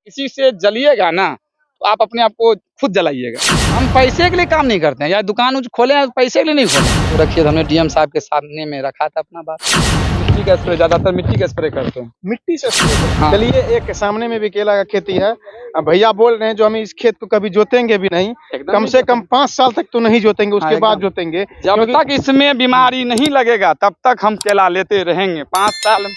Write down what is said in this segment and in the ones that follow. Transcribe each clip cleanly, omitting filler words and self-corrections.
किसी से जलिएगा ना तो आप अपने आप को खुद जलाइएगा। हम पैसे के लिए काम नहीं करते हैं, या दुकान खोले हैं पैसे के लिए नहीं खोले। तो रखिए, हमने डीएम साहब के सामने में रखा था अपना बात। मिट्टी का स्प्रे, ज्यादातर मिट्टी का स्प्रे करते हैं। मिट्टी से स्प्रे करते हैं। हाँ। चलिए, एक सामने में भी केला का खेती है। अब भैया बोल रहे हैं जो हम इस खेत को कभी जोतेंगे भी नहीं, कम से कम 5 साल तक तो नहीं जोतेंगे, उसके बाद जोतेंगे। जब तक इसमें बीमारी नहीं लगेगा तब तक हम केला लेते रहेंगे। 5 साल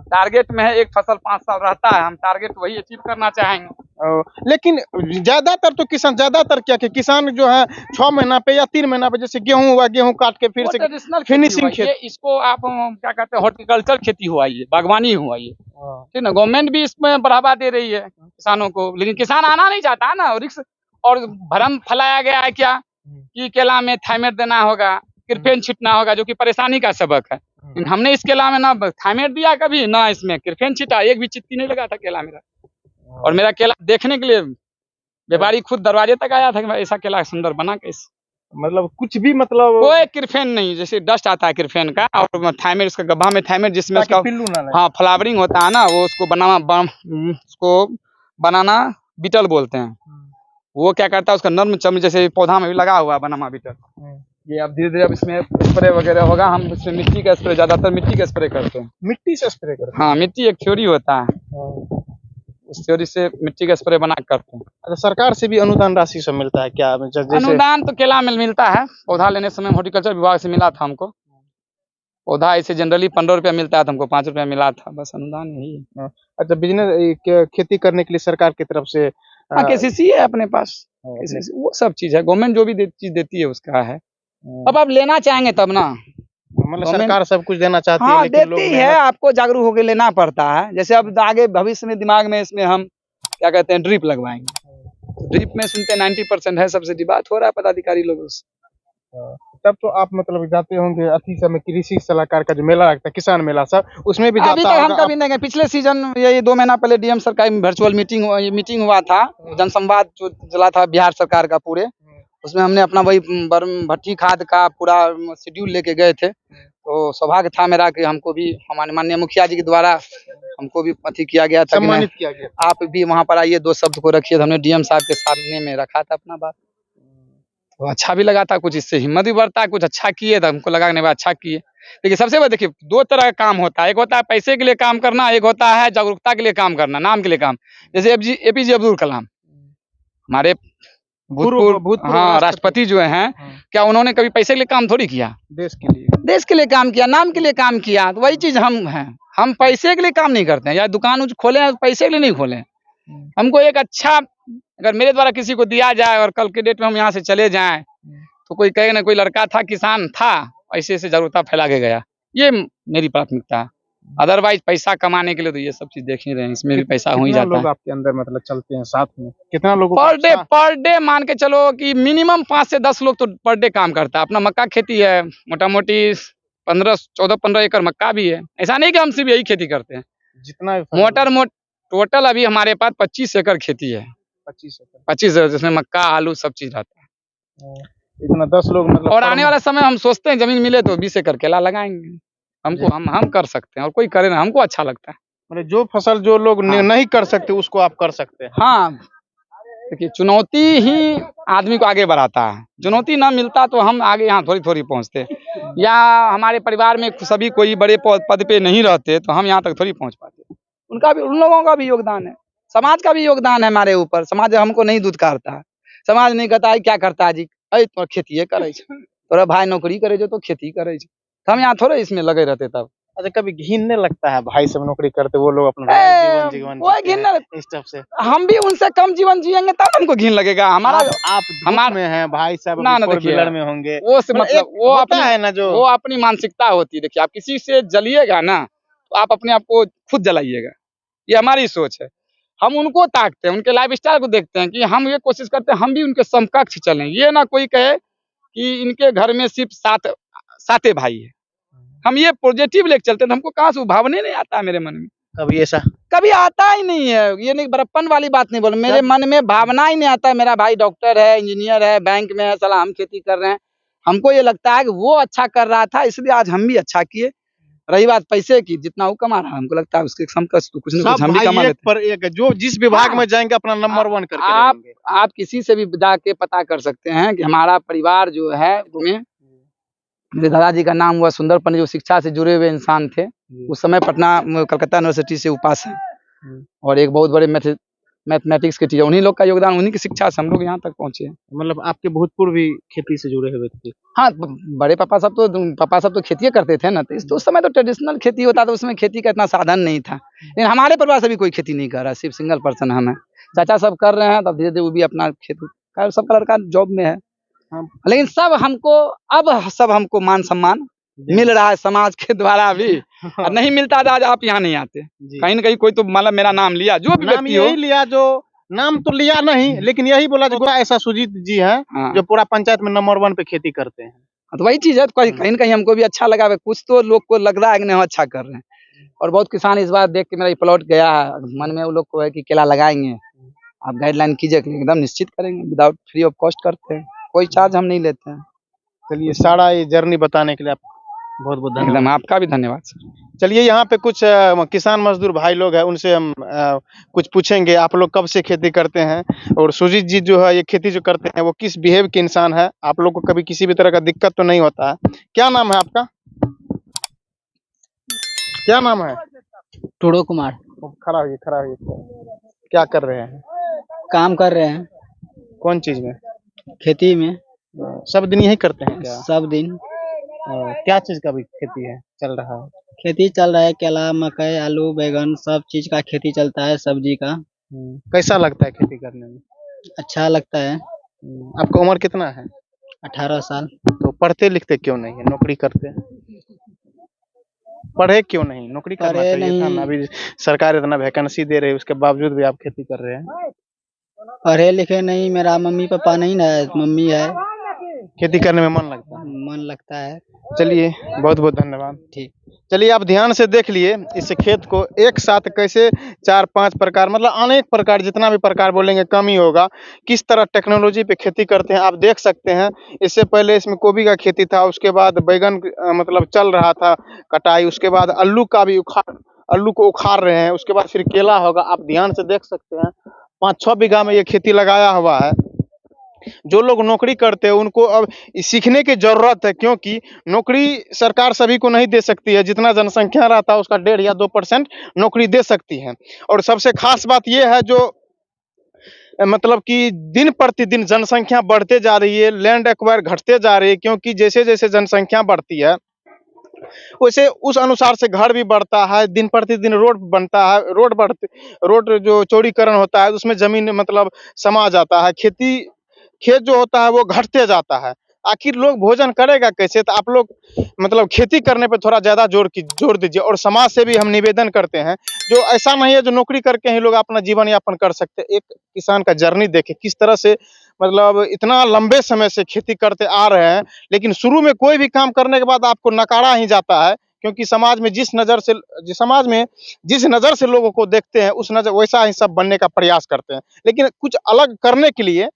टारगेट में है, एक फसल 5 साल रहता है, हम टारगेट वही अचीव करना चाहेंगे। लेकिन ज्यादातर तो ज्यादातर क्या कि किसान जो है 6 महीना पे या 3 महीना पे, जैसे गेहूं हुआ, गेहूं काट के फिर से ट्रेडिशनल फिनिशिंग खेती, इसको आप क्या कहते हैं, हॉर्टिकल्चर खेती हुआ, ये बागवानी हुआ, ये ठीक ना। गवर्नमेंट भी इसमें बढ़ावा दे रही है किसानों को, लेकिन किसान आना नहीं चाहता है ना। रिस्क और भ्रम फैलाया गया है क्या कि केला में थाइमेट देना होगा, किरफेन छिटना होगा, जो कि परेशानी का सबक है। लेकिन हमने इस केला में ना थाइमेट दिया कभी, ना इसमें किरफेन छिटा, एक भी चित्ती नहीं लगा था केला मेरा। और मेरा केला देखने के लिए व्यापारी खुद दरवाजे तक आया था कि ऐसा केला सुंदर बना कैसे। मतलब कुछ भी, मतलब कोई किरफेन नहीं, जैसे डस्ट आता है किरफेन का, और थाइमेट, उसका गड्ढा में थाइमेट जिसमें उसका पिल्लू ना लगे। हाँ फ्लावरिंग होता है ना, वो उसको बनाना बीटल बोलते हैं। वो क्या करता है, उसका नर्म चमड़ी जैसे पौधा में भी लगा हुआ है बनाना बीटल। ये अब धीरे धीरे अब इसमें स्प्रे वगैरह होगा। हम इसमें मिट्टी का स्प्रे, ज्यादातर मिट्टी का स्प्रे करते हैं। मिट्टी से स्प्रे करते हैं। हाँ, मिट्टी एक थ्योरी होता है, उस थ्योरी से मिट्टी का स्प्रे बना करते हैं। अच्छा, सरकार से भी अनुदान राशि सब मिलता है क्या? जैसे अनुदान तो केला में मिलता है, पौधा लेने समय हॉर्टिकल्चर विभाग से मिला था हमको। पौधा ऐसे जनरली 15 रुपया मिलता है, तो हमको 5 रुपया मिला था, बस अनुदान यही है। अच्छा, बिजनेस खेती करने के लिए सरकार की तरफ से केसीसी है अपने पास, KCC, वो सब चीज है। गवर्नमेंट जो भी चीज देती है उसका है। अब आप लेना चाहेंगे तब ना, मतलब सरकार सब कुछ देना चाहती है, हाँ लेकिन लोग देती है, आपको जागरूक होकर लेना पड़ता है। जैसे अब आगे भविष्य में दिमाग में इसमें हम क्या कहते हैं, ड्रिप लगवाएंगे। ड्रिप में सुनते 90% है सब्सिडी, बात हो रहा है पदाधिकारी लोगों से। तब तो आप मतलब जाते होंगे अति समय कृषि सलाहकार का जो मेला लगता है, किसान मेला सब, उसमें भी अभी जाता तक हम कभी नहीं गए। पिछले सीजन ये 2 महीना पहले डीएम सरकार में वर्चुअल मीटिंग हुआ था, जनसंवाद जो चला था बिहार सरकार का पूरे, उसमें हमने अपना वही भट्टी खाद का पूरा शेड्यूल लेके गए थे। तो सौभाग्य था मेरा कि हमको भी हमारे माननीय मुखिया जी के द्वारा हमको भी अति किया गया था, सम्मानित किया गया। आप भी वहाँ पर आइए, 2 शब्द को रखिए। तो हमने डीएम साहब के सामने में रखा था अपना बात, तो अच्छा भी लगा था, कुछ इससे हिम्मत भी बढ़ता है, कुछ अच्छा किए तो हमको लगा नहीं अच्छा किए। देखिए, सबसे बड़ा देखिए 2 तरह का काम होता है, एक होता है पैसे के लिए काम करना, एक होता है जागरूकता के लिए काम करना, नाम के लिए काम। जैसे एपीजे अब्दुल कलाम हमारे भूतपूर्व राष्ट्रपति जो हैं, क्या उन्होंने कभी पैसे के लिए काम थोड़ी किया? देश के लिए काम किया, नाम के लिए काम किया। तो वही चीज हम हैं, हम पैसे के लिए काम नहीं करते हैं, या दुकान खोले हैं पैसे के लिए नहीं खोले। हमको एक अच्छा, अगर मेरे द्वारा किसी को दिया जाए और कल के डेट में हम यहाँ से चले जाएं, तो कोई कहे ना कोई लड़का था, किसान था, ऐसे ऐसे जागरूकता फैला के गया, ये मेरी प्राथमिकता है। अदरवाइज पैसा कमाने के लिए तो ये सब चीज देख ही रहे हैं, इसमें भी पैसा हो ही जाता है। लोग आपके अंदर मतलब चलते हैं साथ में, कितना लोग पर डे मान के चलो कि मिनिमम 5 से 10 लोग तो पर डे काम करता है। अपना मक्का खेती है, मोटा मोटी 14-15 एकड़ मक्का भी है। ऐसा नहीं कि हम सिर्फ यही खेती करते हैं, जितना टोटल अभी हमारे पास 25 एकड़ खेती है। 25 एकड़, जिसमें मक्का आलू सब चीज रहता है। इतना 10 लोग मतलब। और आने वाला समय हम सोचते हैं जमीन मिले तो 20 एकड़ केला लगाएंगे। हमको हम कर सकते हैं, और कोई करे ना, हमको अच्छा लगता है। मतलब जो फसल जो लोग नहीं कर सकते उसको आप कर सकते हैं। हाँ, देखिए चुनौती ही आदमी को आगे बढ़ाता है। चुनौती ना मिलता तो हम आगे यहाँ थोड़ी पहुँचते, या हमारे परिवार में सभी कोई बड़े पद पे नहीं रहते तो हम यहाँ तक थोड़ी पहुँच पाते। उन लोगों का भी योगदान है, समाज का भी योगदान है हमारे ऊपर। समाज हमको नहीं दुत्कारता है, समाज नहीं कहता है क्या करता है जी, अरे तो खेती करे, तोरा भाई नौकरी करे जो तो खेती करे, हम यहाँ थोड़े इसमें लगे रहते तब। अच्छा, कभी घिनने लगता है भाई सब नौकरी करते, वो लोग अपना जीवन इस तरफ से, हम भी उनसे कम जीवन जिएंगे तब हमको घिन लगेगा। आप हमारे में है भाई साहब, फोर में होंगे, वो से मतलब वो अपना है ना, जो वो अपनी मानसिकता होती है। देखिए, आप किसी से जलिएगा ना तो आप अपने आप को खुद जलाइएगा, ये हमारी सोच है। हम उनको ताकते हैं, उनके लाइफ स्टाइल को देखते हैं कि हम ये कोशिश करते हैं हम भी उनके समकक्ष चलें। ये ना कोई कहे कि इनके घर में सिर्फ 7 भाई है, हम ये पॉजिटिव लेके चलते हैं। तो हमको कहाँ से भावने नहीं आता है मेरे मन में, कभी ऐसा कभी आता ही नहीं है। ये नहीं बड़प्पन वाली बात नहीं बोल, मेरे मन में भावना ही नहीं आता। मेरा भाई डॉक्टर है, इंजीनियर है, बैंक में है, साला हम खेती कर रहे हैं। हमको ये लगता है कि वो अच्छा कर रहा था, इसलिए आज हम भी अच्छा किए। रही बात पैसे की, जितना वो कमा रहा है हमको लगता है उसके समकक्ष तो कुछ न कुछ सब हम भी भाई कमा एक लेते पर एक है, जो जिस विभाग हाँ। में जाएंगे अपना नंबर 1 करके आप रहेंगे। आप किसी से भी जाके पता कर सकते हैं कि हमारा परिवार जो है में मेरे दादाजी का नाम हुआ सुंदर पंडित, जो शिक्षा से जुड़े हुए इंसान थे। उस समय पटना कलकत्ता यूनिवर्सिटी से वो पास है और एक बहुत बड़े मैथमेटिक्स के टीचर, उन्हीं लोग का योगदान, उन्हीं की शिक्षा से हम लोग यहाँ तक पहुँचे हैं। मतलब आपके भूतपूर्व भी खेती से जुड़े हुए थे। हाँ, बड़े पापा सब तो खेती करते थे ना, तो उस समय तो ट्रेडिशनल खेती होता था, उसमें खेती का इतना साधन नहीं था। लेकिन हमारे परिवार से भी कोई खेती नहीं कर रहा, सिर्फ सिंगल पर्सन हम है। चाचा सब कर रहे हैं, तब धीरे धीरे वो भी अपना खेती, सबका लड़का जॉब में है। लेकिन सब हमको मान सम्मान मिल रहा है समाज के द्वारा भी। और नहीं मिलता था आज आप यहाँ नहीं आते, कहीं ना कहीं कोई तो मतलब मेरा नाम लिया, जो भी नाम व्यक्ति हो। यही लिया, जो नाम तो लिया नहीं, लेकिन यही बोला जो ऐसा सुजीत जी है हाँ। जो पूरा पंचायत में नंबर 1 पे खेती करते हैं। तो वही चीज है, कहीं ना कहीं हमको भी अच्छा लगा, कुछ तो लोग को लग रहा है कि नहीं हम अच्छा कर रहे हैं। और बहुत किसान इस बार देख के मेरा प्लॉट गया है मन में, वो लोग को है कि केला लगाएंगे, आप गाइडलाइन कीजिए, एकदम निश्चित करेंगे, विदाउट फ्री ऑफ कॉस्ट करते हैं, कोई चार्ज हम नहीं लेते हैं। चलिए, सारा ये जर्नी बताने के लिए आप बहुत बहुत धन्यवाद। एकदम आपका भी धन्यवाद सर। चलिए, यहाँ पे कुछ किसान मजदूर भाई लोग हैं, उनसे हम कुछ पूछेंगे, आप लोग कब से खेती करते हैं और सुजीत जी जो है ये खेती जो करते हैं वो किस बिहेव के इंसान है, आप लोग को कभी किसी भी तरह का दिक्कत तो नहीं होता है। क्या नाम है आपका? क्या नाम है? टूडो कुमार। खड़ा होइए, खड़ा होइए। क्या कर रहे हैं? काम कर रहे हैं कौन चीज में? खेती में, सब दिन यही करते हैं क्या? सब दिन क्या चीज का भी खेती है चल रहा है? खेती चल रहा है, केला, मकई, आलू, बैगन, सब चीज का खेती चलता है, सब्जी का। कैसा लगता है खेती करने में? अच्छा लगता है। आपका उम्र कितना है? 18 साल। तो पढ़ते लिखते क्यों नहीं है, नौकरी करते हैं? पढ़े क्यों नहीं, नौकरी करना पढ़े चाहिए था नहीं। ना। अभी सरकार इतना वैकेंसी दे रही है, उसके बावजूद भी आप खेती कर रहे हैं। पढ़े लिखे नहीं, मेरा मम्मी पापा नहीं ना है, मम्मी है। खेती करने में मन लगता है? मन लगता है। चलिए, बहुत बहुत धन्यवाद। ठीक। चलिए, आप ध्यान से देख लिए इस खेत को, एक साथ कैसे 4-5 प्रकार, मतलब अनेक प्रकार, जितना भी प्रकार बोलेंगे कम ही होगा, किस तरह टेक्नोलॉजी पे खेती करते हैं आप देख सकते हैं। इससे पहले इसमें गोभी का खेती था, उसके बाद बैगन मतलब चल रहा था कटाई, उसके बाद आलू को उखाड़ रहे हैं, उसके बाद फिर केला होगा। आप ध्यान से देख सकते हैं 5-6 बीघा में ये खेती लगाया हुआ है। जो लोग नौकरी करते हैं उनको अब सीखने की जरूरत है, क्योंकि नौकरी सरकार सभी को नहीं दे सकती है। जितना जनसंख्या रहता है उसका 1.5 या 2% नौकरी दे सकती है। और सबसे खास बात यह है, जो मतलब कि दिन प्रतिदिन जनसंख्या बढ़ते जा रही है, लैंड एक्वायर घटते जा रही है, क्योंकि जैसे जैसे जनसंख्या बढ़ती है वैसे उस अनुसार से घर भी बढ़ता है, दिन प्रतिदिन रोड बनता है, रोड जो चौड़ीकरण होता है उसमें जमीन मतलब समा जाता है, खेत जो होता है वो घटते जाता है। आखिर लोग भोजन करेगा कैसे? तो आप लोग मतलब खेती करने पे थोड़ा ज्यादा जोर दीजिए। और समाज से भी हम निवेदन करते हैं, जो ऐसा नहीं है जो नौकरी करके ही लोग अपना जीवन यापन कर सकते। एक किसान का जर्नी देखे किस तरह से, मतलब इतना लंबे समय से खेती करते आ रहे हैं, लेकिन शुरू में कोई भी काम करने के बाद आपको नकारा ही जाता है, क्योंकि समाज में जिस नजर से लोगों को देखते हैं उस नजर वैसा ही सब बनने का प्रयास करते हैं। लेकिन कुछ अलग करने के लिए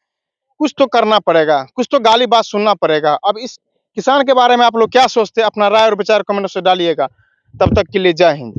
कुछ तो करना पड़ेगा, कुछ तो गाली बात सुनना पड़ेगा। अब इस किसान के बारे में आप लोग क्या सोचते हैं? अपना राय और विचार कमेंट से डालिएगा। तब तक के लिए जय हिंद।